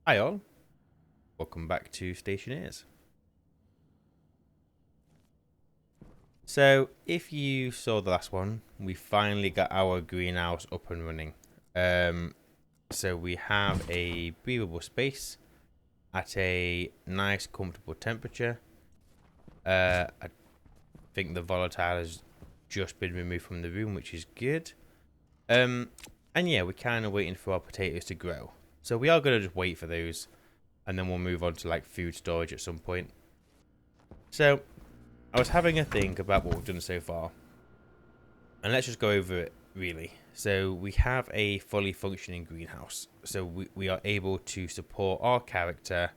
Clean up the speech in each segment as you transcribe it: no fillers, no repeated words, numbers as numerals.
Hi all, welcome back to Stationeers. So, if you saw the last one, we finally got our greenhouse up and running. So we have a breathable space at a nice, comfortable temperature. I think the volatile has just been removed from the room, which is good. And yeah, we're kind of waiting for our potatoes to grow. So we are going to just wait for those, and then we'll move on to like food storage at some point. So I was having a think about what we've done so far, and let's just go over it really. So we have a fully functioning greenhouse, so we are able to support our character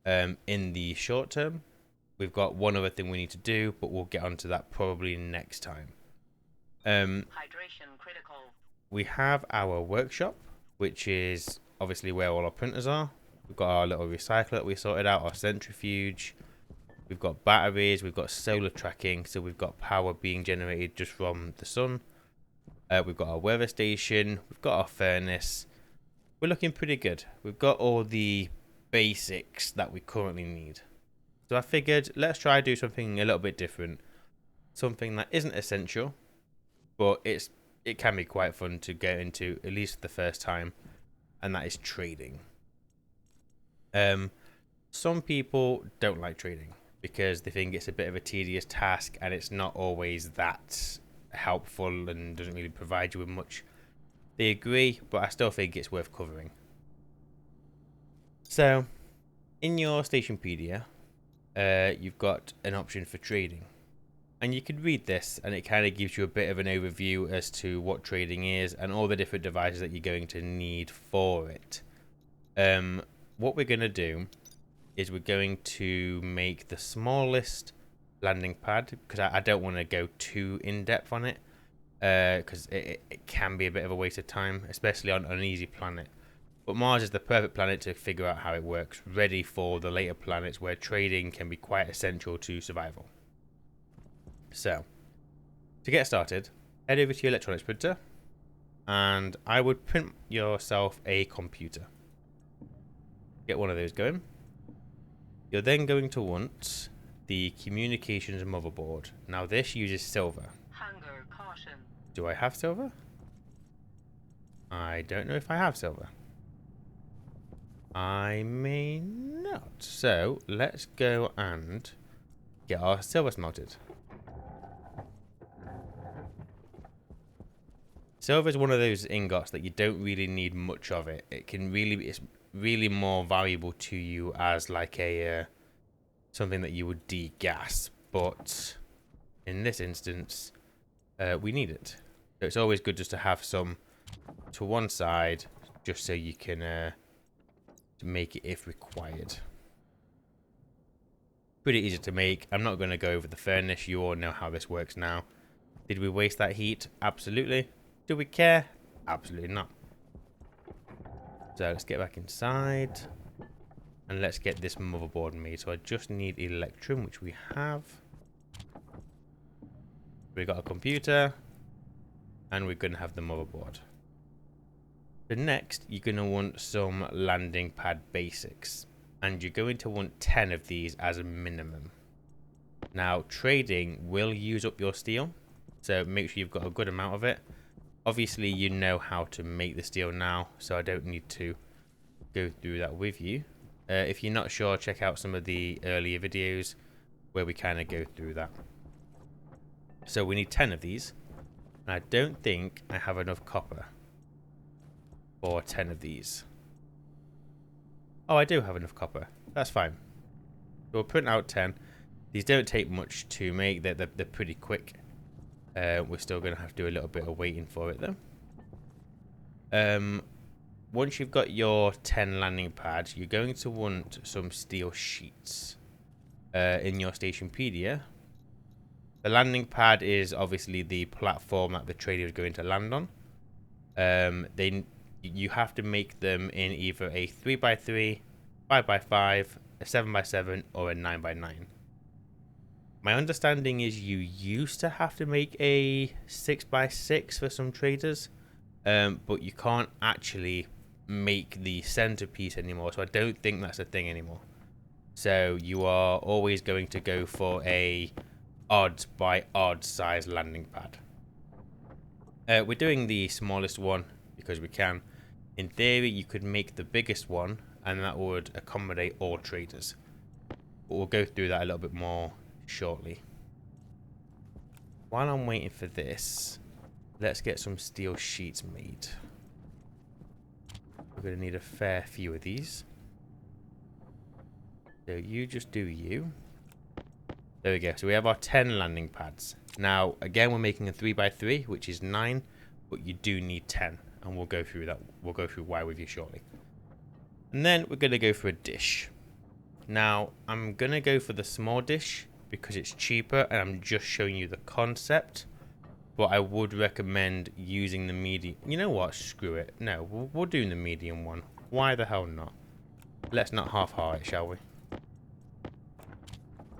in the short term. We've got one other thing we need to do, but we'll get onto that probably next time. Hydration critical. We have our workshop, which is obviously where all our printers are. We've got our little recycler that we sorted out, our centrifuge. We've got batteries, we've got solar tracking, so we've got power being generated just from the sun. We've got our weather station, we've got our furnace. We're looking pretty good. We've got all the basics that we currently need. So I figured let's try do something a little bit different. Something that isn't essential, but it can be quite fun to get into, at least the first time, and that is trading. Some people don't like trading because they think it's a bit of a tedious task and it's not always that helpful and doesn't really provide you with much. They agree, but I still think it's worth covering. So, in your Stationpedia, you've got an option for trading. And you can read this and it kind of gives you a bit of an overview as to what trading is and all the different devices that you're going to need for it. What we're going to do is we're going to make the smallest landing pad because I don't want to go too in depth on it because it can be a bit of a waste of time, especially on an easy planet. But Mars is the perfect planet to figure out how it works, ready for the later planets where trading can be quite essential to survival. So, to get started, head over to your electronics printer and I would print yourself a computer. Get one of those going. You're then going to want the communications motherboard. Now this uses silver. Hunger caution. Do I have silver? I don't know if I have silver. I may not. So let's go and get our silver smelted. Silver is one of those ingots that you don't really need much of it. It's really more valuable to you as like a something that you would degas, but in this instance, we need it. So it's always good just to have some to one side, just so you can make it if required. Pretty easy to make. I'm not going to go over the furnace. You all know how this works now. Did we waste that heat? Absolutely. Do we care? Absolutely not. So let's get back inside. And let's get this motherboard made. So I just need Electrum, which we have. We got a computer. And we're going to have the motherboard. So next, you're going to want some landing pad basics. And you're going to want 10 of these as a minimum. Now, trading will use up your steel. So make sure you've got a good amount of it. Obviously, you know how to make the steel now. So I don't need to go through that with you. If you're not sure, check out some of the earlier videos where we kind of go through that. So we need 10 of these. And I don't think I have enough copper for 10 of these. Oh, I do have enough copper. That's fine. So we'll print out 10. These don't take much to make. They're pretty quick. We're still going to have to do a little bit of waiting for it though. Once you've got your 10 landing pads, you're going to want some steel sheets in your Stationpedia. The landing pad is obviously the platform that the trader is going to land on. You have to make them in either a 3x3, 5x5, a 7x7, or a 9x9. My understanding is you used to have to make a 6x6 for some traders, but you can't actually make the centerpiece anymore, so I don't think that's a thing anymore. So you are always going to go for a odd by odd size landing pad. We're doing the smallest one because we can. In theory, you could make the biggest one, and that would accommodate all traders. But we'll go through that a little bit more shortly. While I'm waiting for this, let's get some steel sheets made. We're going to need a fair few of these. So you just do you. There we go. So we have our 10 landing pads. Now, again, we're making a 3x3, which is 9, but you do need 10. And we'll go through that. We'll go through why with you shortly. And then we're going to go for a dish. Now, I'm going to go for the small dish because it's cheaper and I'm just showing you the concept. But I would recommend using the medium. You know what? Screw it. No, we'll do the medium one. Why the hell not? Let's not half-heart it, shall we?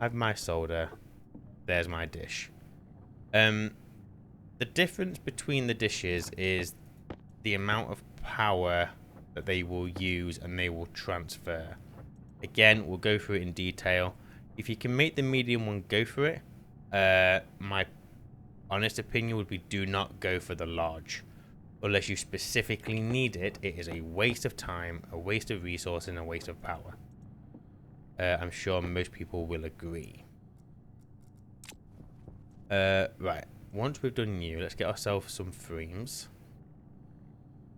I have my solder. There's my dish. The difference between the dishes is the amount of power that they will use and they will transfer. Again, we'll go through it in detail. If you can make the medium one, go for it. My honest opinion would be do not go for the large. Unless you specifically need it, it is a waste of time, a waste of resource, and a waste of power. I'm sure most people will agree. Right. Once we've done you, let's get ourselves some frames.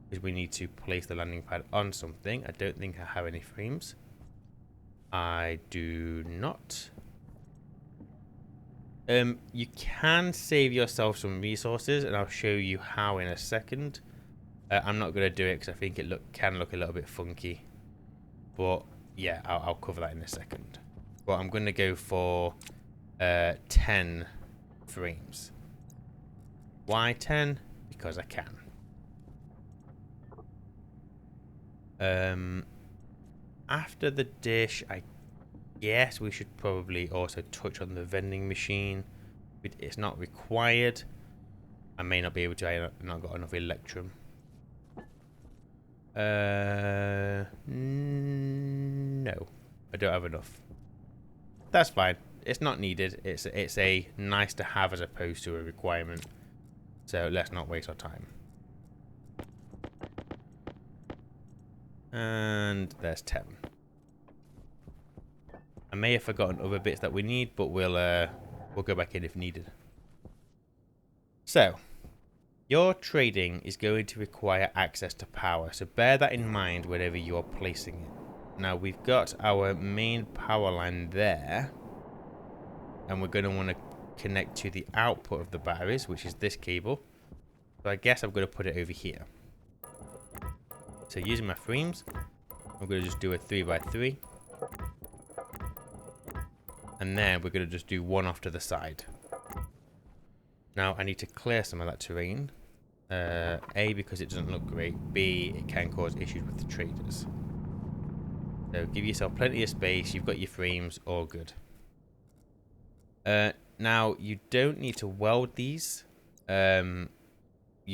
Because we need to place the landing pad on something. I don't think I have any frames. I do not. You can save yourself some resources, and I'll show you how in a second. I'm not going to do it because I think it can look a little bit funky. But yeah, I'll cover that in a second. But I'm going to go for 10 frames. Why 10? Because I can. After the dish, I guess we should probably also touch on the vending machine. It's not required. I may not be able to. I've not got enough electrum. No, I don't have enough. That's fine. It's not needed. It's a nice to have as opposed to a requirement. So let's not waste our time. And there's 10. I may have forgotten other bits that we need, but we'll go back in if needed. So, your trading is going to require access to power, so bear that in mind whenever you're placing it. Now, we've got our main power line there, and we're going to want to connect to the output of the batteries, which is this cable. So I guess I'm going to put it over here. So using my frames, I'm going to just do a 3x3. And then we're going to just do one off to the side. Now I need to clear some of that terrain. A, because it doesn't look great. B, it can cause issues with the traders. So give yourself plenty of space. You've got your frames, all good. Now you don't need to weld these. You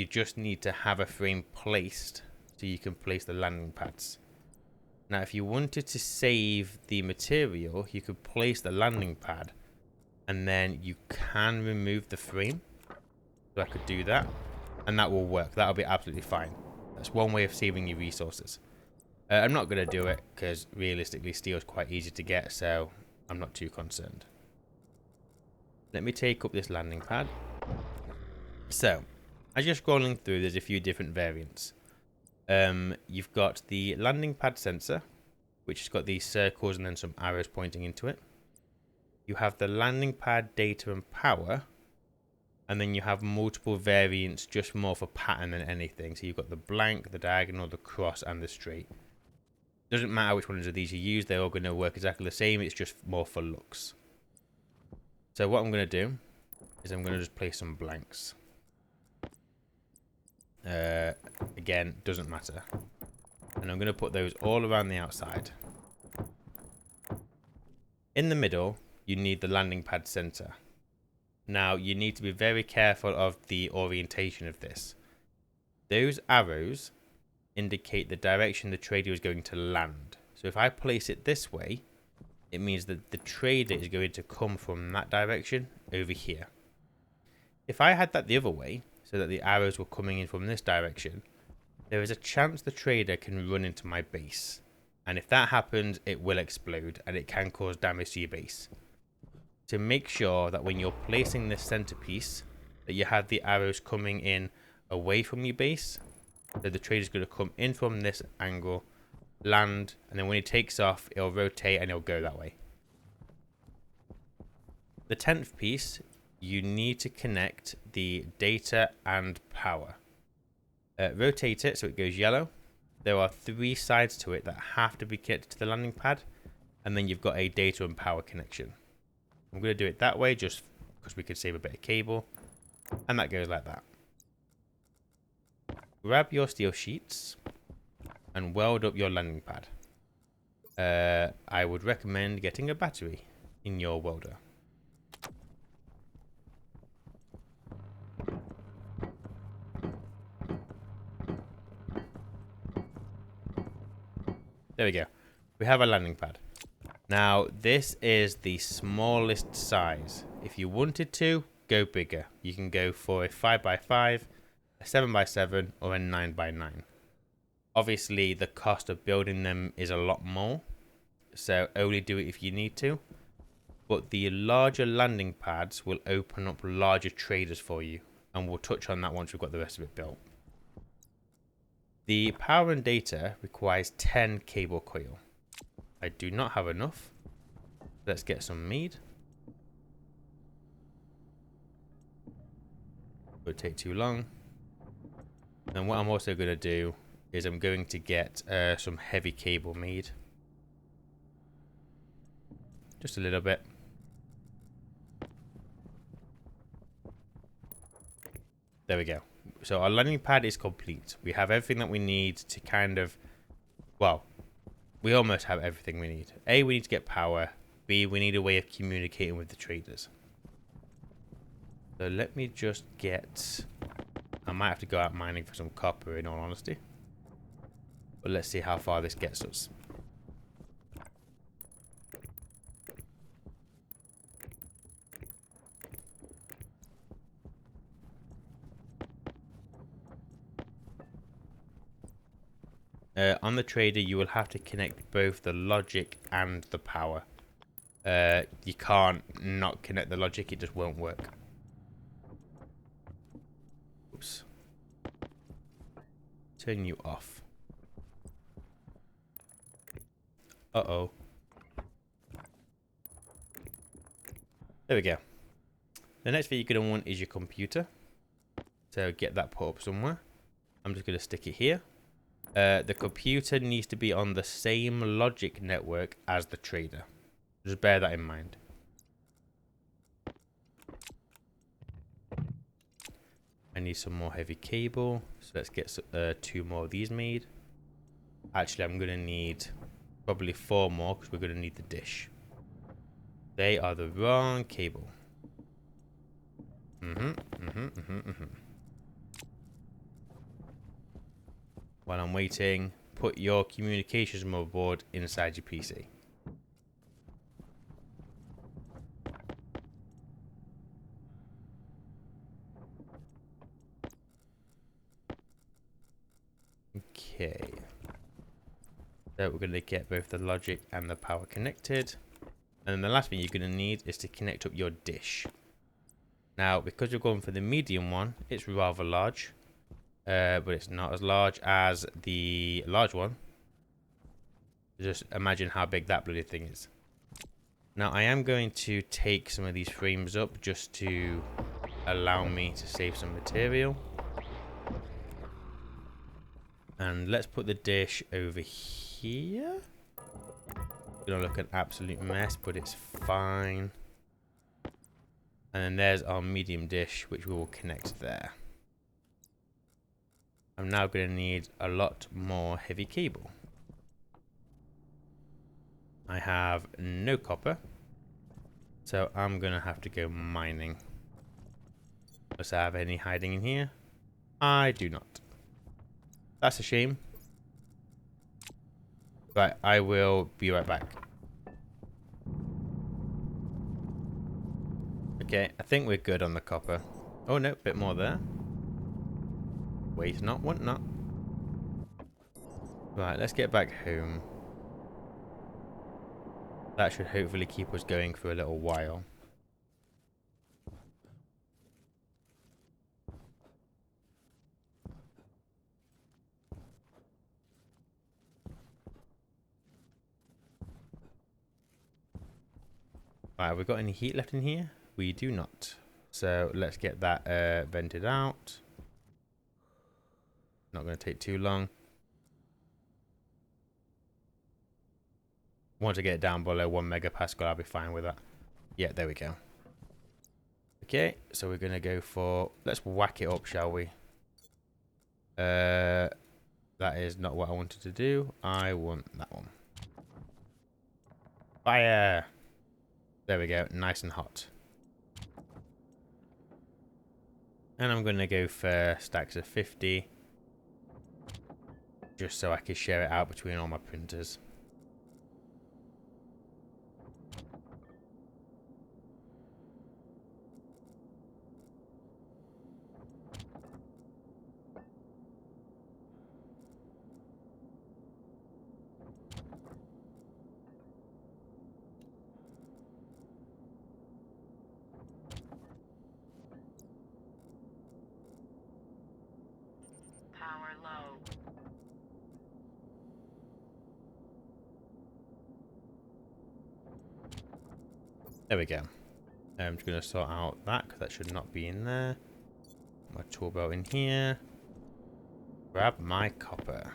just need to have a frame placed so you can place the landing pads. Now if you wanted to save the material, you could place the landing pad and then you can remove the frame. So I could do that and that will work. That'll be absolutely fine. That's one way of saving your resources. I'm not going to do it because realistically steel is quite easy to get, so I'm not too concerned. Let me take up this landing pad. So as you're scrolling through, there's a few different variants. You've got the landing pad sensor, which has got these circles and then some arrows pointing into it. You have the landing pad data and power, and then you have multiple variants just more for pattern than anything. So you've got the blank, the diagonal, the cross, and the straight. Doesn't matter which ones of these you use, they're all going to work exactly the same. It's just more for looks. So what I'm going to do is I'm going to just place some blanks. Again, doesn't matter. And I'm going to put those all around the outside. In the middle, you need the landing pad center. Now, you need to be very careful of the orientation of this. Those arrows indicate the direction the trader is going to land. So if I place it this way, it means that the trader is going to come from that direction over here. If I had that the other way, so that the arrows were coming in from this direction, there is a chance the trader can run into my base. And if that happens, it will explode and it can cause damage to your base. To make sure that when you're placing this centerpiece, that you have the arrows coming in away from your base, so the trader's going to come in from this angle, land, and then when he takes off, it'll rotate and it'll go that way. The 10th piece, you need to connect the data and power. Rotate it so it goes yellow. There are 3 sides to it that have to be connected to the landing pad, and then you've got a data and power connection. I'm going to do it that way just because we could save a bit of cable, and that goes like that. Grab your steel sheets and weld up your landing pad. I would recommend getting a battery in your welder. There we go. We have a landing pad. Now, this is the smallest size. If you wanted to, go bigger. You can go for a 5x5, a 7x7, or a 9x9. Obviously, the cost of building them is a lot more, so only do it if you need to. But the larger landing pads will open up larger traders for you, and we'll touch on that once we've got the rest of it built. The power and data requires 10 cable coil. I do not have enough. Let's get some made. Would take too long. And what I'm also going to do is I'm going to get some heavy cable made. Just a little bit. There we go. So our landing pad is complete. We have everything that we need to kind of, well, we almost have everything we need. A, we need to get power. B, we need a way of communicating with the traders. So let me just get, I might have to go out mining for some copper in all honesty. But let's see how far this gets us. On the trader, you will have to connect both the logic and the power. You can't not connect the logic, it just won't work. Oops. Turn you off. Uh-oh. There we go. The next thing you're going to want is your computer. So get that put up somewhere. I'm just going to stick it here. The computer needs to be on the same logic network as the trader. Just bear that in mind. I need some more heavy cable. So let's get 2 more of these made. Actually, I'm going to need probably 4 more because we're going to need the dish. They are the wrong cable. While I'm waiting, put your communications motherboard inside your PC. Okay. So we're going to get both the logic and the power connected. And then the last thing you're going to need is to connect up your dish. Now, because we're going for the medium one, it's rather large. But it's not as large as the large one. Just imagine how big that bloody thing is. Now, I am going to take some of these frames up just to allow me to save some material. And let's put the dish over here. It's gonna look an absolute mess, but it's fine. And then there's our medium dish, which we will connect there. I'm now going to need a lot more heavy cable. I have no copper, so I'm going to have to go mining. Does I have any hiding in here? I do not. That's a shame, Right, I will be right back. Okay, I think we're good on the copper. Oh no, bit more there. Wait not, want not. Right, let's get back home. That should hopefully keep us going for a little while. Right, have we got any heat left in here? We do not. So let's get that vented out. Not going to take too long. Want to get it down below 1 megapascal, I'll be fine with that. Yeah, there we go. Okay, so we're going to go for... Let's whack it up, shall we? That is not what I wanted to do. I want that one. Fire! There we go, nice and hot. And I'm going to go for stacks of 50. Just so I can share it out between all my printers. Power low. There we go. I'm just going to sort out that because that should not be in there. My tool belt in here. Grab my copper.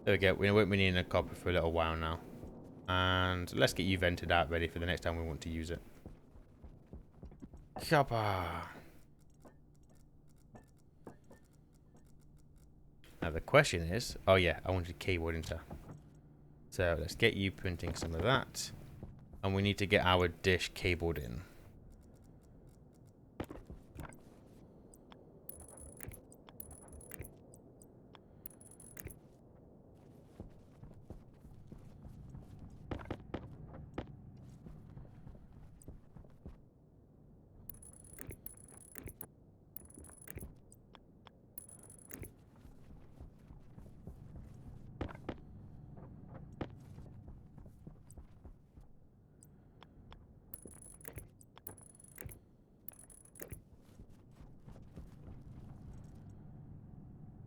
There we go. We won't be needing a copper for a little while now. And let's get you vented out ready for the next time we want to use it. Copper. Now the question is... Oh yeah, I wanted keyboard into. So let's get you printing some of that. And we need to get our dish cabled in.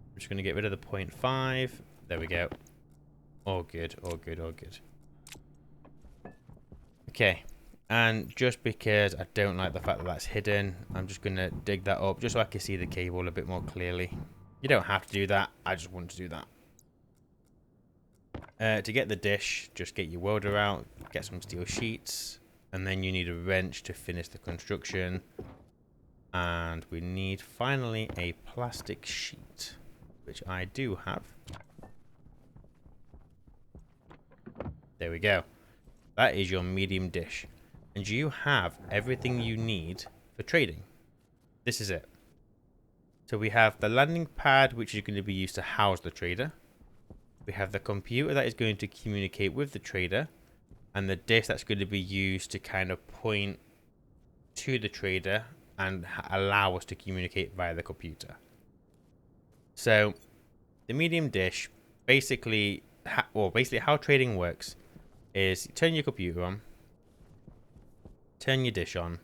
I'm just going to get rid of the 0.5. There we go. All good, all good, all good. Okay. And just because I don't like the fact that that's hidden, I'm just going to dig that up just so I can see the cable a bit more clearly. You don't have to do that. I just want to do that. To get the dish, just get your welder out, get some steel sheets, and then you need a wrench to finish the construction. And we need finally a plastic sheet, which I do have. There we go. That is your medium dish. And you have everything you need for trading. This is it. So we have the landing pad, which is going to be used to house the trader. We have the computer that is going to communicate with the trader. And the dish that's going to be used to kind of point to the trader and allow us to communicate via the computer. So the medium dish, basically how trading works is turn your computer on, turn your dish on,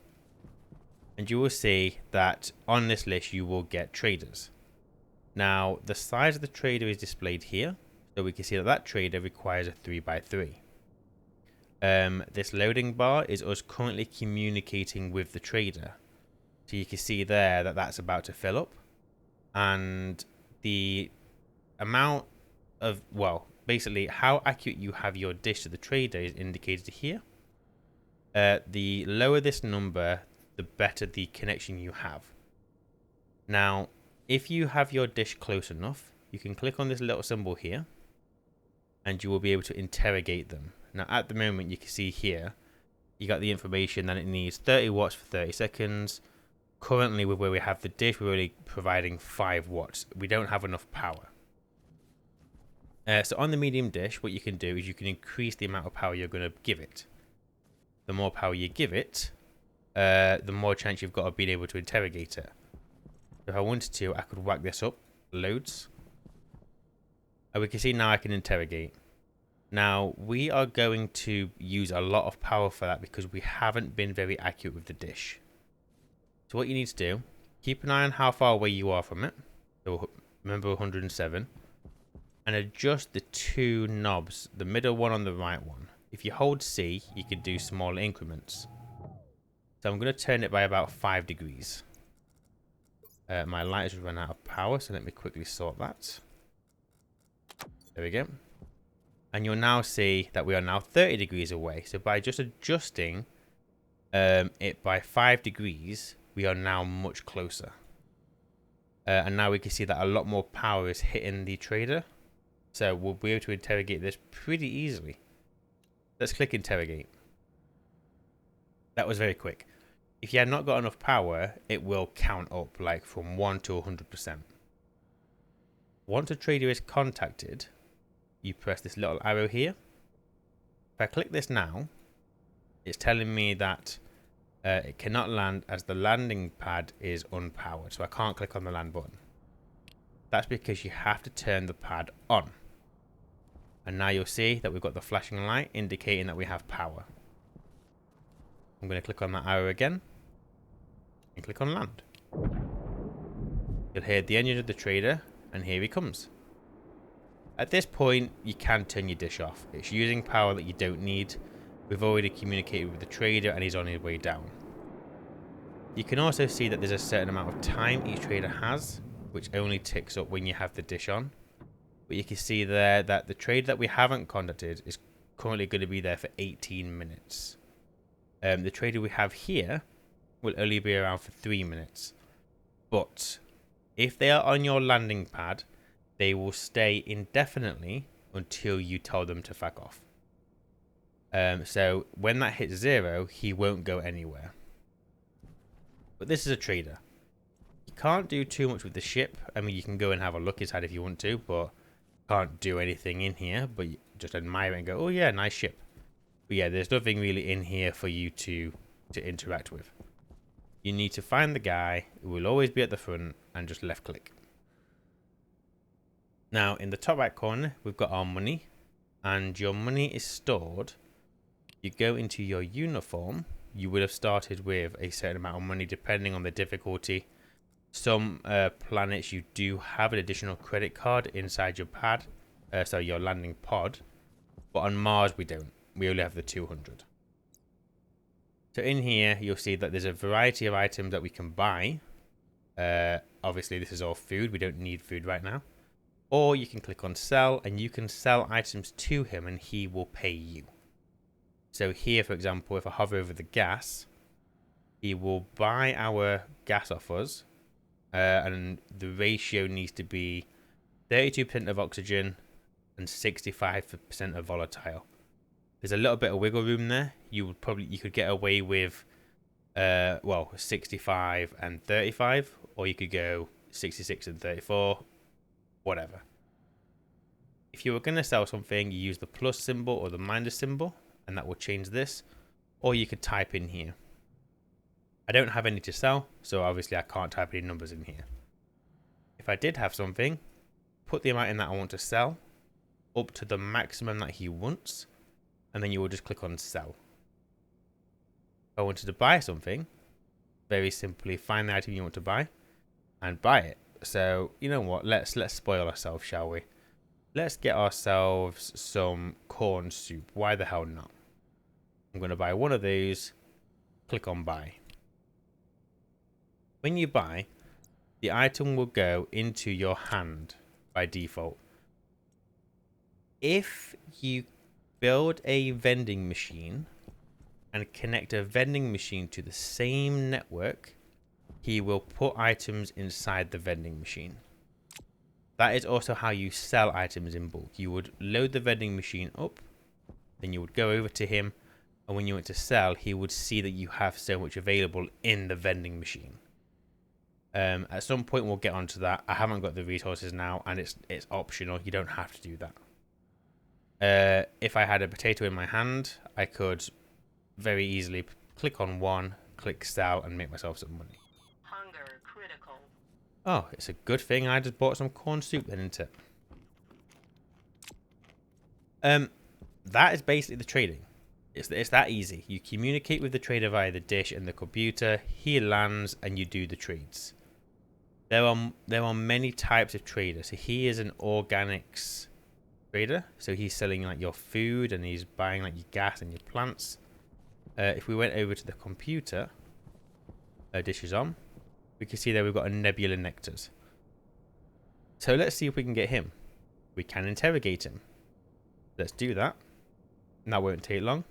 and you will see that on this list you will get traders. Now the size of the trader is displayed here, so we can see that that trader requires a 3x3. This loading bar is us currently communicating with the trader, so you can see there that that's about to fill up, and the amount of, well, basically how accurate you have your dish to the trader is indicated here. The lower this number, the better the connection you have. Now, if you have your dish close enough, you can click on this little symbol here, and you will be able to interrogate them. Now, at the moment, you can see here, you got the information that it needs 30 watts for 30 seconds. Currently, with where we have the dish, we're only providing 5 watts. We don't have enough power. So on the medium dish, what you can do is you can increase the amount of power you're going to give it. The more power you give it, the more chance you've got of being able to interrogate it. If I wanted to, I could whack this up loads. And we can see now I can interrogate. Now, we are going to use a lot of power for that because we haven't been very accurate with the dish. So what you need to do, keep an eye on how far away you are from it. So remember 107. And adjust the two knobs, the middle one on the right one. If you hold C, you can do small increments. So I'm going to turn it by about 5 degrees. My light has run out of power, so let me quickly sort that. There we go. And you'll now see that we are now 30 degrees away. So by just adjusting it by 5 degrees, we are now much closer. And now we can see that a lot more power is hitting the trader. So we'll be able to interrogate this pretty easily. Let's click interrogate. That was very quick. If you had not got enough power, it will count up like from 1 to 100%. Once a trader is contacted, you press this little arrow here. If I click this now, it's telling me that it cannot land as the landing pad is unpowered. So I can't click on the land button. That's because you have to turn the pad on. And now you'll see that we've got the flashing light indicating that we have power. I'm going to click on that arrow again and click on land. You'll hear the engine of the trader, and here he comes. At this point, you can turn your dish off. It's using power that you don't need. We've already communicated with the trader and he's on his way down. You can also see that there's a certain amount of time each trader has, which only ticks up when you have the dish on. But you can see there that the trader that we haven't contacted is currently going to be there for 18 minutes. The trader we have here will only be around for 3 minutes. But if they are on your landing pad, they will stay indefinitely until you tell them to fuck off. So when that hits 0, he won't go anywhere. But this is a trader. You can't do too much with the ship. I mean, you can go and have a look inside if you want to, but can't do anything in here. But just admire it and go, oh yeah, nice ship. But yeah, there's nothing really in here for you to interact with. You need to find the guy who will always be at the front and just left click. Now, in the top right corner, we've got our money, and your money is stored. You go into your uniform. You would have started with a certain amount of money depending on the difficulty. Some planets you do have an additional credit card inside your pad, so your landing pod, but on Mars we don't. We only have the 200. So in here you'll see that there's a variety of items that we can buy. Obviously this is all food. We don't need food right now. Or you can click on sell and you can sell items to him and he will pay you. So here, for example, if I hover over the gas, he will buy our gas off us. And the ratio needs to be 32% of oxygen and 65% of volatile. There's a little bit of wiggle room there. You could get away with 65 and 35, or you could go 66 and 34, whatever. If you were going to sell something, you use the plus symbol or the minus symbol, and that will change this, or you could type in here. I don't have any to sell, so obviously I can't type any numbers in here. If I did have something, put the amount in that I want to sell, up to the maximum that he wants, and then you will just click on sell. If I wanted to buy something, very simply find the item you want to buy and buy it. So you know what, let's spoil ourselves, shall we? Let's get ourselves some corn soup. Why the hell not? I'm going to buy one of these. Click on buy. When you buy, the item will go into your hand by default. If you build a vending machine and connect a vending machine to the same network, he will put items inside the vending machine. That is also how you sell items in bulk. You would load the vending machine up, then you would go over to him, and when you went to sell, he would see that you have so much available in the vending machine. At some point we'll get onto that. I haven't got the resources now, and it's optional. You don't have to do that. If I had a potato in my hand, I could very easily click on one, click sell, and make myself some money. Hunger critical. Oh, it's a good thing I just bought some corn soup then, isn't it? That is basically the trading. It's that easy. You communicate with the trader via the dish and the computer. He lands and you do the trades. There are many types of traders. So he is an organics trader. So he's selling like your food and he's buying like your gas and your plants. If we went over to the computer, dish is on. We can see there we've got a nebula nectars. So let's see if we can get him. We can interrogate him. Let's do that. That won't take long.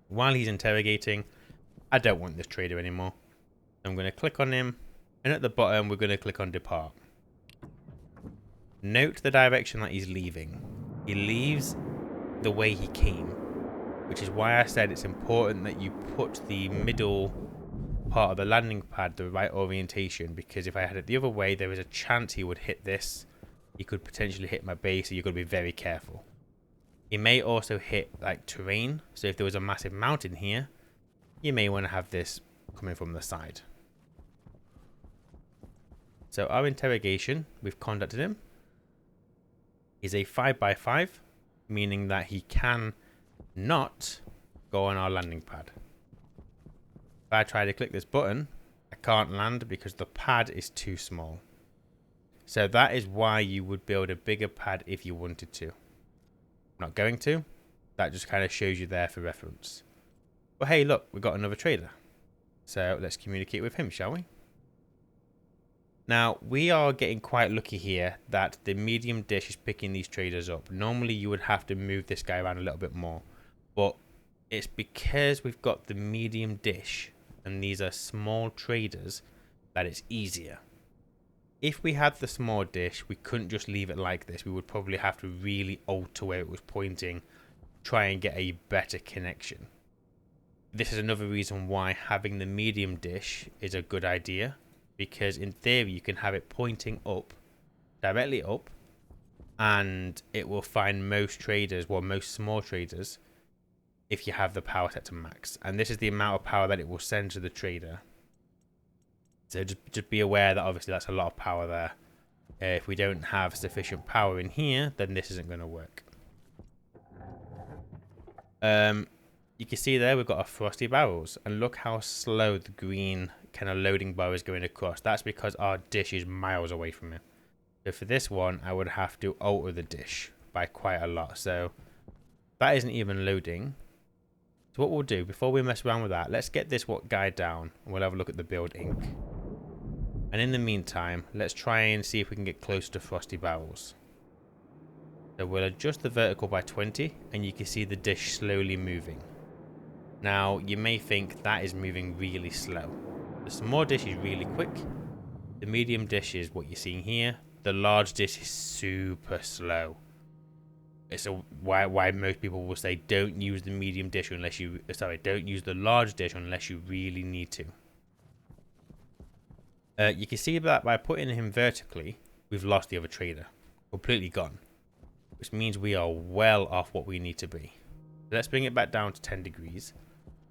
While he's interrogating, I don't want this trader anymore. I'm going to click on him. And at the bottom, we're going to click on depart. Note the direction that he's leaving. He leaves the way he came. Which is why I said it's important that you put the middle part of the landing pad the right orientation. Because if I had it the other way, there is a chance he would hit this. He could potentially hit my base, so you've got to be very careful. He may also hit like terrain. So if there was a massive mountain here, you may want to have this coming from the side. So our interrogation, we've contacted him, is a 5x5, meaning that he can not go on our landing pad. If I try to click this button, I can't land because the pad is too small. So that is why you would build a bigger pad if you wanted to. Not going to. That just kind of shows you there for reference. But hey, look, we've got another trader. So let's communicate with him, shall we? Now, we are getting quite lucky here that the medium dish is picking these traders up. Normally, you would have to move this guy around a little bit more. But it's because we've got the medium dish and these are small traders that it's easier. If we had the small dish, we couldn't just leave it like this. We would probably have to really alter where it was pointing, try and get a better connection. This is another reason why having the medium dish is a good idea. Because in theory, you can have it pointing up, directly up, and it will find most traders, well, most small traders, if you have the power set to max. And this is the amount of power that it will send to the trader. So just be aware that obviously that's a lot of power there. If we don't have sufficient power in here, then this isn't going to work. You can see there we've got our frosty barrels. And look how slow the green kind of loading bar is going across. That's because our dish is miles away from it. So for this one, I would have to alter the dish by quite a lot. So that isn't even loading. So what we'll do, before we mess around with that, let's get this guy down. And we'll have a look at the build ink. And in the meantime, let's try and see if we can get close to frosty barrels. So we'll adjust the vertical by 20 and you can see the dish slowly moving. Now, you may think that is moving really slow. The small dish is really quick. The medium dish is what you're seeing here. The large dish is super slow. It's why most people will say don't use the medium dish unless you... Sorry, don't use the large dish unless you really need to. You can see that by putting him vertically, we've lost the other trader. Completely gone. Which means we are well off what we need to be. Let's bring it back down to 10 degrees.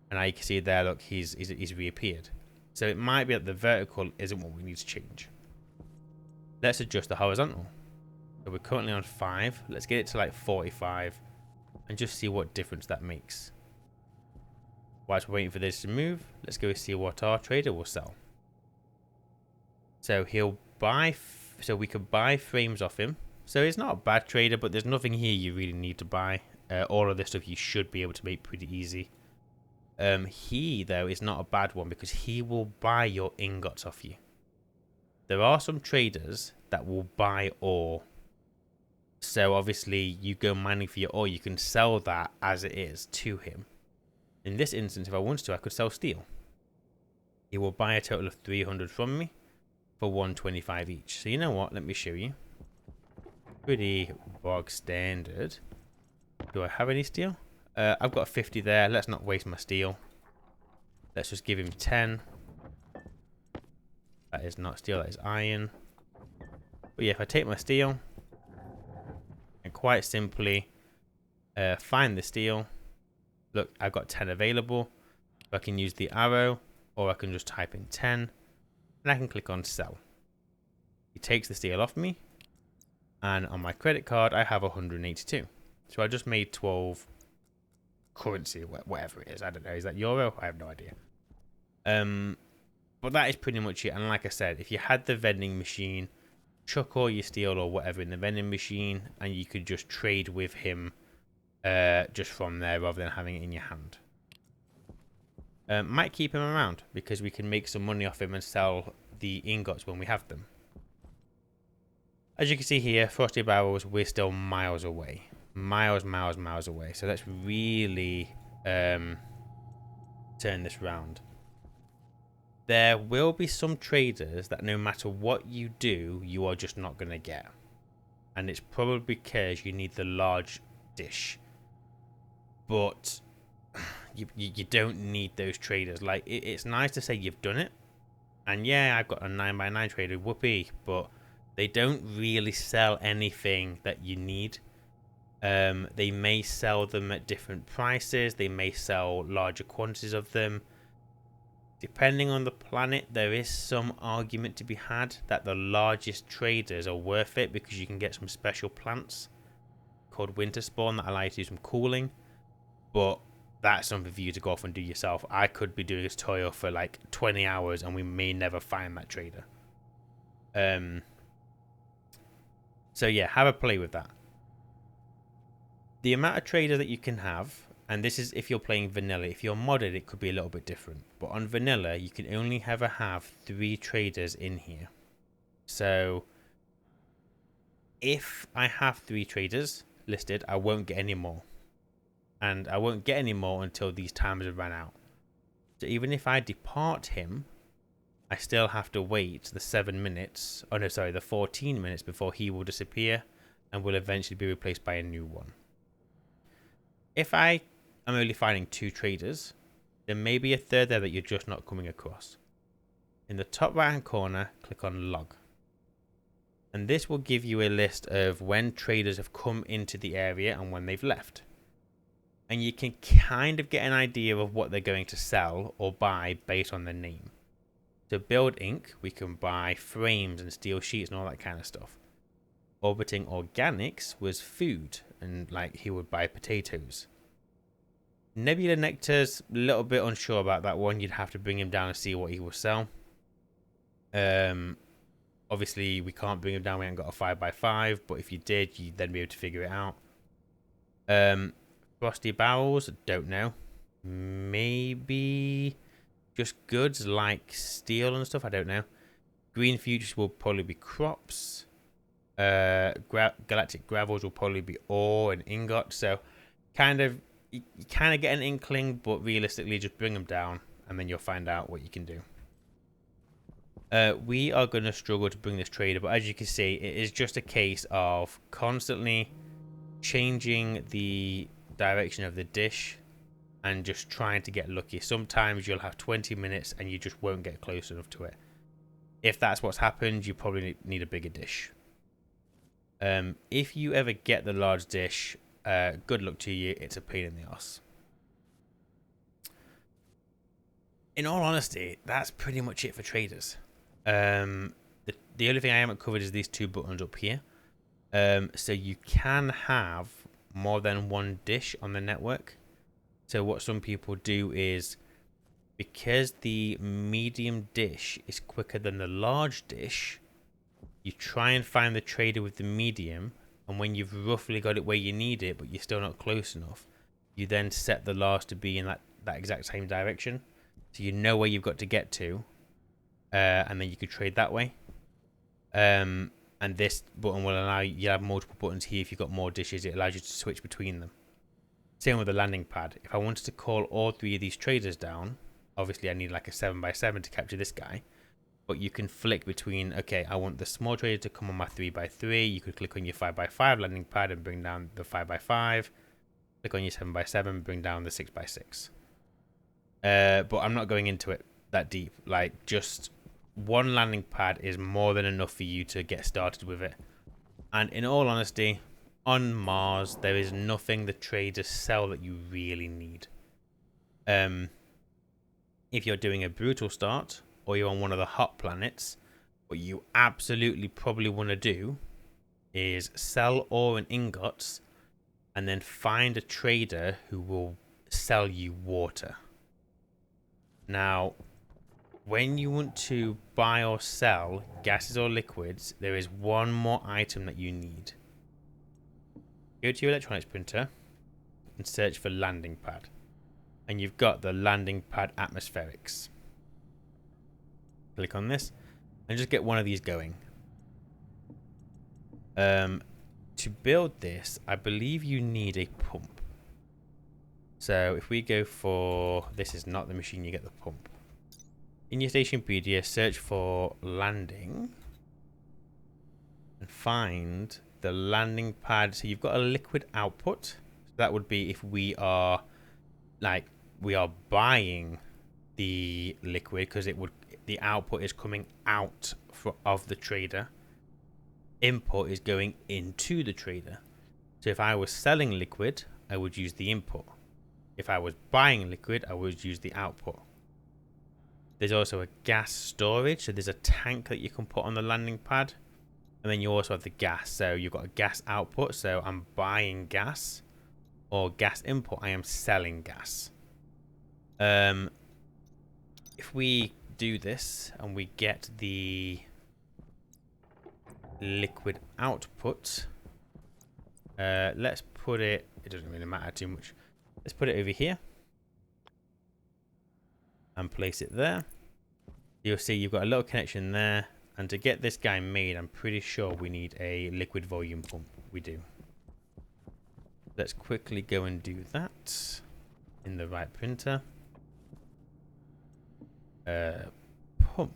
And now you can see there, look, he's reappeared. So it might be that the vertical isn't what we need to change. Let's adjust the horizontal. So we're currently on 5. Let's get it to like 45. And just see what difference that makes. Whilst we're waiting for this to move, let's go see what our trader will sell. So he'll buy... So we could buy frames off him. So it's not a bad trader, but there's nothing here you really need to buy. All of this stuff you should be able to make pretty easy. He, though, is not a bad one because he will buy your ingots off you. There are some traders that will buy ore. So obviously you go mining for your ore, you can sell that as it is to him. In this instance, if I wanted to, I could sell steel. He will buy a total of 300 from me for 125 each. So you know what? Let me show you. Pretty bog standard. Do I have any steel? I've got 50 there. Let's not waste my steel. Let's just give him 10. That is not steel, that is iron. But yeah, if I take my steel and quite simply find the steel. Look, I've got 10 available. I can use the arrow, or I can just type in 10, and I can click on sell. It takes the steel off me, and on my credit card, I have 182. So I just made 12 currency, whatever it is. I don't know. Is that euro? I have no idea. But that is pretty much it. And like I said, if you had the vending machine, chuck all your steel or whatever in the vending machine, and you could just trade with him just from there rather than having it in your hand. Might keep him around because we can make some money off him and sell the ingots when we have them. As you can see here, Frosty Barrels, we're still miles away. Miles away. So let's really turn this round. There will be some traders that no matter what you do, you are just not going to get. And it's probably because you need the large dish. But you don't need those traders. Like, it's nice to say you've done it. And yeah, I've got a 9x9 trader, whoopee. But they don't really sell anything that you need. They may sell them at different prices. They may sell larger quantities of them. Depending on the planet, there is some argument to be had that the largest traders are worth it because you can get some special plants called winter spawn that allow you to do some cooling. But that's something for you to go off and do yourself. I could be doing this tutorial for like 20 hours and we may never find that trader. So yeah, have a play with that. The amount of traders that you can have, and this is if you're playing vanilla. If you're modded, it could be a little bit different. But on vanilla, you can only ever have 3 traders in here. So if I have 3 traders listed, I won't get any more. And I won't get any more until these times have run out. So even if I depart him, I still have to wait the 7 minutes. Oh no, sorry, the 14 minutes before he will disappear and will eventually be replaced by a new one. If I am only finding 2 traders, there may be a third there that you're just not coming across. In the top right hand corner, click on log. And this will give you a list of when traders have come into the area and when they've left. And you can kind of get an idea of what they're going to sell or buy based on their name. To build ink, we can buy frames and steel sheets and all that kind of stuff. Orbiting Organics was food, and like he would buy potatoes. Nebula Nectar's a little bit unsure about that one. You'd have to bring him down and see what he will sell. Obviously we can't bring him down, we haven't got a 5x5, but if you did, you'd then be able to figure it out. Frosty Barrels, don't know. Maybe just goods like steel and stuff, I don't know. Green Futures will probably be crops. Galactic Gravels will probably be ore and ingot. So you kind of get an inkling, but realistically just bring them down and then you'll find out what you can do. We are going to struggle to bring this trader, but as you can see, it is just a case of constantly changing the direction of the dish and just trying to get lucky. Sometimes you'll have 20 minutes and you just won't get close enough to it. If that's what's happened, you probably need a bigger dish. If you ever get the large dish, good luck to you. It's a pain in the ass. In all honesty, that's pretty much it for traders. The only thing I haven't covered is these 2 buttons up here. So you can have more than one dish on the network. So what some people do is, because the medium dish is quicker than the large dish, you try and find the trader with the medium, and when you've roughly got it where you need it, but you're still not close enough, you then set the large to be in that exact same direction. So you know where you've got to get to, and then you could trade that way. And this button will allow you have multiple buttons here. If you've got more dishes, it allows you to switch between them. Same with the landing pad. If I wanted to call all 3 of these traders down, obviously I need like a 7x7 to capture this guy. But you can flick between, okay, I want the small trader to come on my 3x3. You could click on your 5x5 landing pad and bring down the 5x5. Click on your 7x7 and bring down the 6x6. But I'm not going into it that deep. Like, just one landing pad is more than enough for you to get started with it. And in all honesty, on Mars, there is nothing the traders sell that you really need. If you're doing a brutal start or you're on one of the hot planets, what you absolutely probably want to do is sell ore and ingots and then find a trader who will sell you water. Now, when you want to buy or sell gases or liquids, there is one more item that you need. Go to your electronics printer and search for landing pad. And you've got the landing pad atmospherics. Click on this and just get one of these going. To build this, I believe you need a pump. So if we go for, this is not the machine, you get the pump. In your Stationpedia, search for landing and find the landing pad. So you've got a liquid output. So that would be if we are buying the liquid, because the output is coming out of the trader. Input is going into the trader. So if I was selling liquid, I would use the input. If I was buying liquid, I would use the output. There's also a gas storage, so there's a tank that you can put on the landing pad. And then you also have the gas, so you've got a gas output, so I'm buying gas. Or gas input, I am selling gas. If we do this and we get the liquid output, let's put it doesn't really matter too much, let's put it over here and place it there. You'll see you've got a little connection there, and to get this guy made, I'm pretty sure we need a liquid volume pump. We do. Let's quickly go and do that in the right printer. Pump.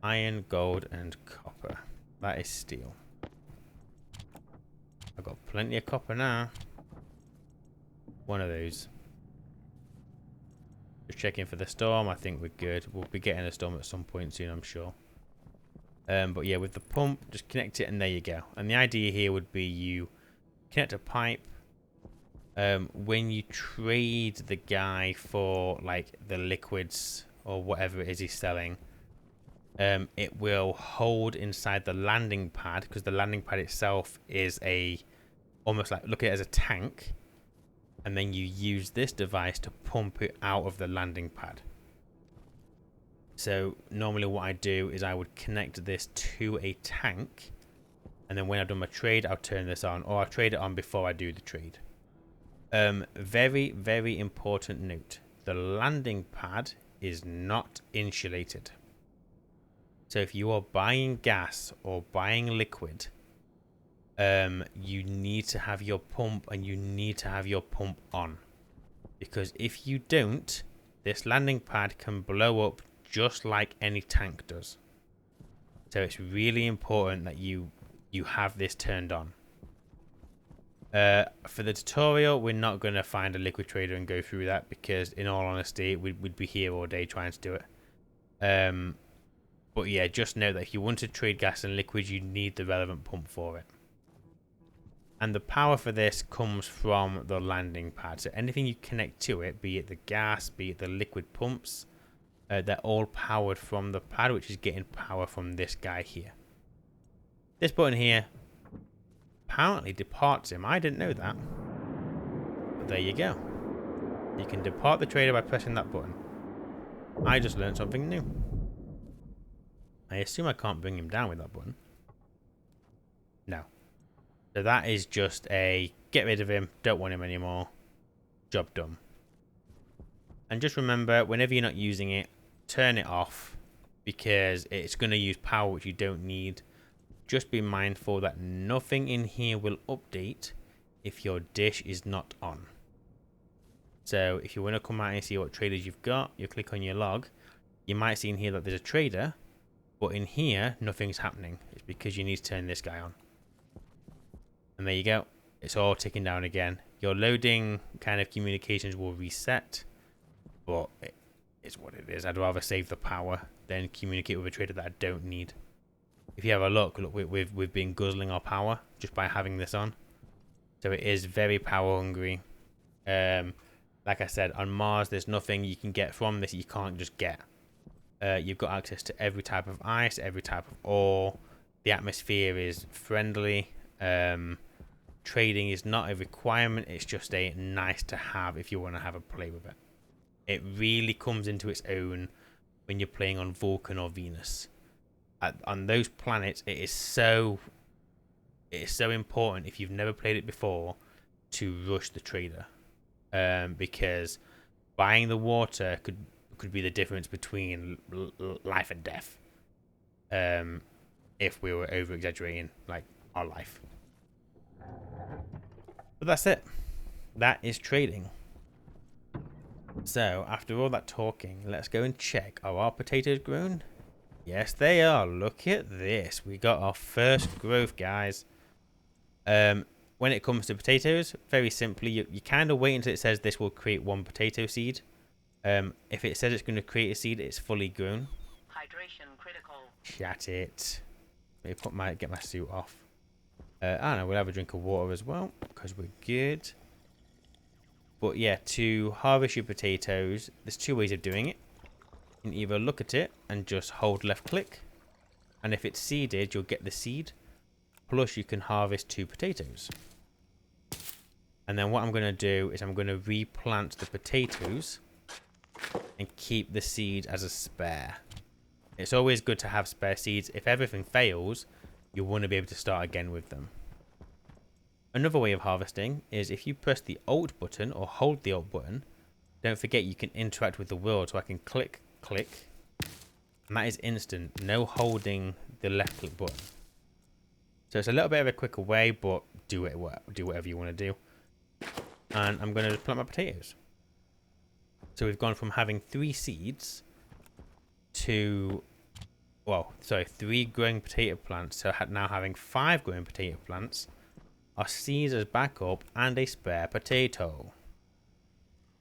Iron, gold, and copper. That is steel. I've got plenty of copper now. One of those. Just checking for the storm. I think we're good. We'll be getting a storm at some point soon, I'm sure. But yeah, with the pump, just connect it and there you go. And the idea here would be you connect a pipe. When you trade the guy for like the liquids or whatever it is he's selling, it will hold inside the landing pad, because the landing pad itself is almost like, look at it as a tank, and then you use this device to pump it out of the landing pad. So normally what I do is I would connect this to a tank, and then when I've done my trade, I'll turn this on, or I'll trade it on before I do the trade. Very, very important note. The landing pad is not insulated. So if you are buying gas or buying liquid, you need to have your pump, and you need to have your pump on. Because if you don't, this landing pad can blow up just like any tank does. So it's really important that you have this turned on. For the tutorial, we're not going to find a liquid trader and go through that, because in all honesty, we'd be here all day trying to do it. But yeah, just know that if you want to trade gas and liquid, you need the relevant pump for it. And the power for this comes from the landing pad. So anything you connect to it, be it the gas, be it the liquid pumps, they're all powered from the pad, which is getting power from this guy here. This button here apparently departs him. I didn't know that. But there you go. You can depart the trader by pressing that button. I just learned something new. I assume I can't bring him down with that button. No. So that is just a get rid of him, don't want him anymore. Job done. And just remember, whenever you're not using it, turn it off, because it's going to use power which you don't need. Just be mindful that nothing in here will update if your dish is not on. So if you want to come out and see what traders you've got, you click on your log. You might see in here that there's a trader, but in here nothing's happening. It's because you need to turn this guy on. And there you go. It's all ticking down again. Your loading kind of communications will reset, but it's what it is. I'd rather save the power than communicate with a trader that I don't need. If you have a look, we've been guzzling our power just by having this on. So it is very power hungry. Like I said, on Mars, there's nothing you can get from this you can't just get. You've got access to every type of ice, every type of ore. The atmosphere is friendly. Trading is not a requirement. It's just a nice to have if you want to have a play with it. It really comes into its own when you're playing on Vulcan or Venus. On those planets, it is so important if you've never played it before to rush the trader, because buying the water could be the difference between life and death. If we were over exaggerating like our life. But that's it. That is trading. So after all that talking, let's go and check. Are our potatoes grown? Yes, they are. Look at this. We got our first growth, guys. When it comes to potatoes, very simply, you kind of wait until it says this will create one potato seed. If it says it's going to create a seed, it's fully grown. Hydration critical. Chat it. Let me get my suit off. I don't know, we'll have a drink of water as well, because we're good. But yeah, to harvest your potatoes, there's two ways of doing it. You can either look at it and just hold left click. And if it's seeded, you'll get the seed. Plus you can harvest 2 potatoes. And then what I'm going to do is I'm going to replant the potatoes and keep the seed as a spare. It's always good to have spare seeds. If everything fails, you'll want to be able to start again with them. Another way of harvesting is if you press the Alt button or hold the Alt button, don't forget you can interact with the world. So I can click, and that is instant. No holding the left click button. So it's a little bit of a quicker way, but do whatever you want to do. And I'm going to plant my potatoes. So we've gone from having 3 seeds to, 3 growing potato plants to now having 5 growing potato plants. Our seeds as backup and a spare potato.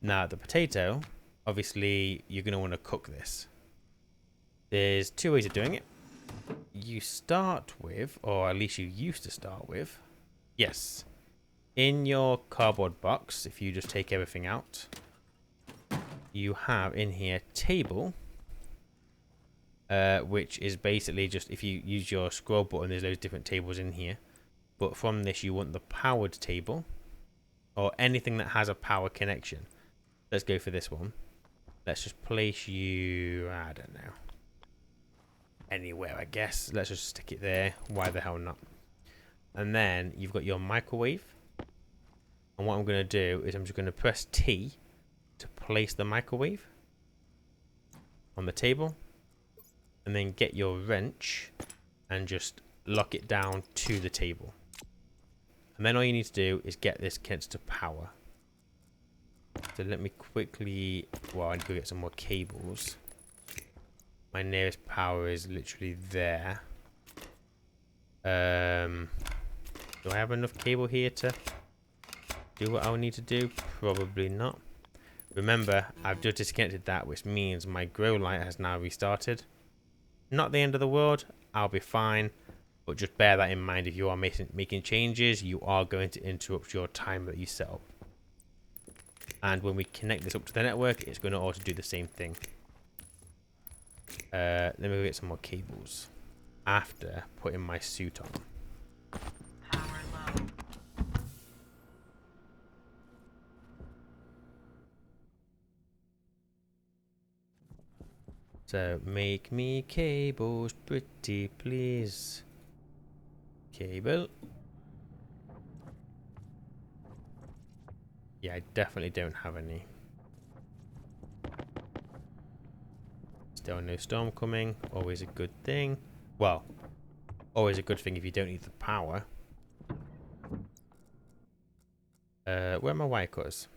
Now the potato, obviously you're going to want to cook this. There's 2 ways of doing it. You start with, or at least you used to start with, yes, in your cardboard box, if you just take everything out, you have in here table, which is basically just, if you use your scroll button, there's those different tables in here. But from this, you want the powered table, or anything that has a power connection. Let's go for this one. Let's just place you, I don't know, anywhere, I guess. Let's just stick it there. Why the hell not? And then you've got your microwave. And what I'm going to do is I'm just going to press T to place the microwave on the table. And then get your wrench and just lock it down to the table. And then all you need to do is get this connected to power. So let me quickly, well, I need to go get some more cables. My nearest power is literally there. Do I have enough cable here to do what I'll need to do? Probably not. Remember, I've just disconnected that, which means my grow light has now restarted. Not the end of the world. I'll be fine. But just bear that in mind. If you are making changes, you are going to interrupt your timer that you set up. And when we connect this up to the network, it's going to also do the same thing. Let me go get some more cables after putting my suit on. Power low. So make me cables pretty please. Cable. Yeah, I definitely don't have any. Still no storm coming. Always a good thing. Well, always a good thing if you don't need the power. Where are my wire cutters?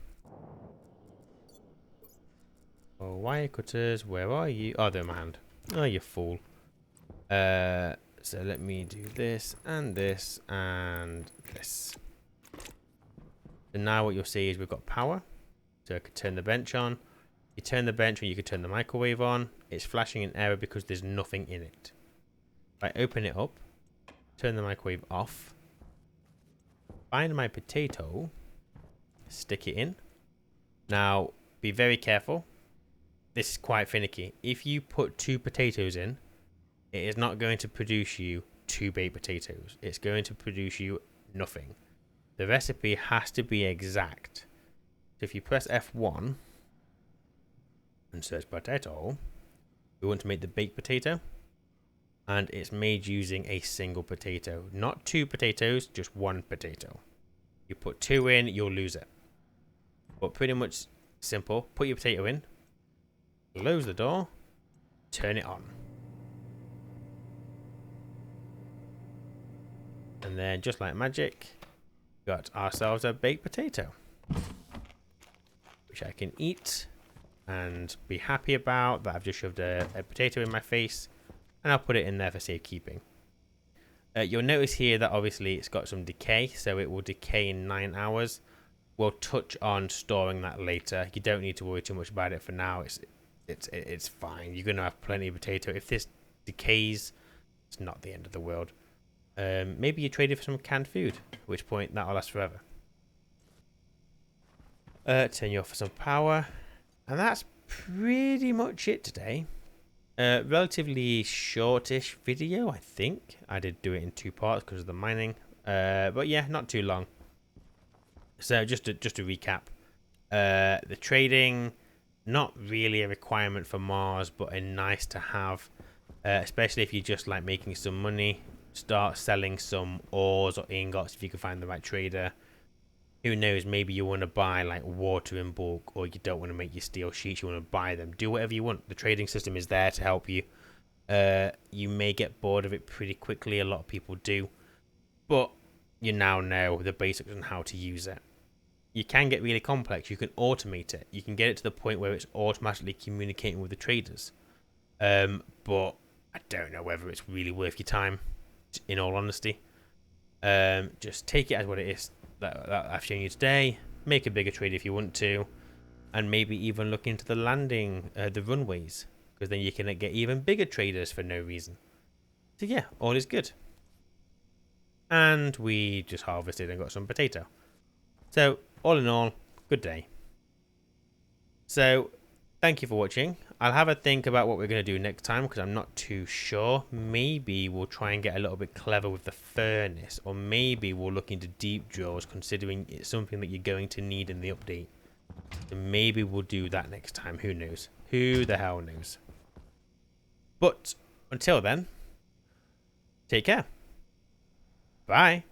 Oh, wire cutters, where are you? Oh, they're in my hand. Oh, you fool. So let me do this and this and this. So now what you'll see is we've got power. So I could turn the bench on. You turn the bench on, you could turn the microwave on. It's flashing an error because there's nothing in it. I open it up, turn the microwave off, find my potato, stick it in. Now, be very careful. This is quite finicky. If you put 2 potatoes in, it is not going to produce you 2 baked potatoes. It's going to produce you nothing. The recipe has to be exact. So if you press F1 and search potato, we want to make the baked potato. And it's made using a single potato. Not 2 potatoes, just 1 potato. You put 2 in, you'll lose it. But pretty much simple. Put your potato in, close the door, turn it on. And then just like magic, got ourselves a baked potato. Which I can eat and be happy about that I've just shoved a potato in my face. And I'll put it in there for safekeeping. You'll notice here that obviously it's got some decay, so it will decay in 9 hours. We'll touch on storing that later. You don't need to worry too much about it for now. It's fine. You're gonna have plenty of potato. If this decays, it's not the end of the world. Maybe you trade it for some canned food, at which point that'll last forever. Turn you off for some power, and that's pretty much it today. Relatively shortish video, I think. I did do it in 2 parts because of the mining, but yeah, not too long. So just to recap, the trading, not really a requirement for Mars, but a nice to have, especially if you're just like making some money. Start selling some ores or ingots if you can find the right trader. Who knows, maybe you want to buy like water in bulk, or you don't want to make your steel sheets, you want to buy them. Do whatever you want. The trading system is there to help you. You may get bored of it pretty quickly, a lot of people do, but you now know the basics on how to use it. You can get really complex. You can automate it. You can get it to the point where it's automatically communicating with the traders. But I don't know whether it's really worth your time, in all honesty. Just take it as what it is that I've shown you today. Make a bigger trade if you want to, and maybe even look into the landing, the runways, because then you can get even bigger traders for no reason. So yeah, all is good. And we just harvested and got some potato. So all in all, good day. So thank you for watching. I'll have a think about what we're going to do next time, because I'm not too sure. Maybe we'll try and get a little bit clever with the furnace, or maybe we'll look into deep drills, considering it's something that you're going to need in the update. So maybe we'll do that next time. Who knows? Who the hell knows? But until then, take care. Bye.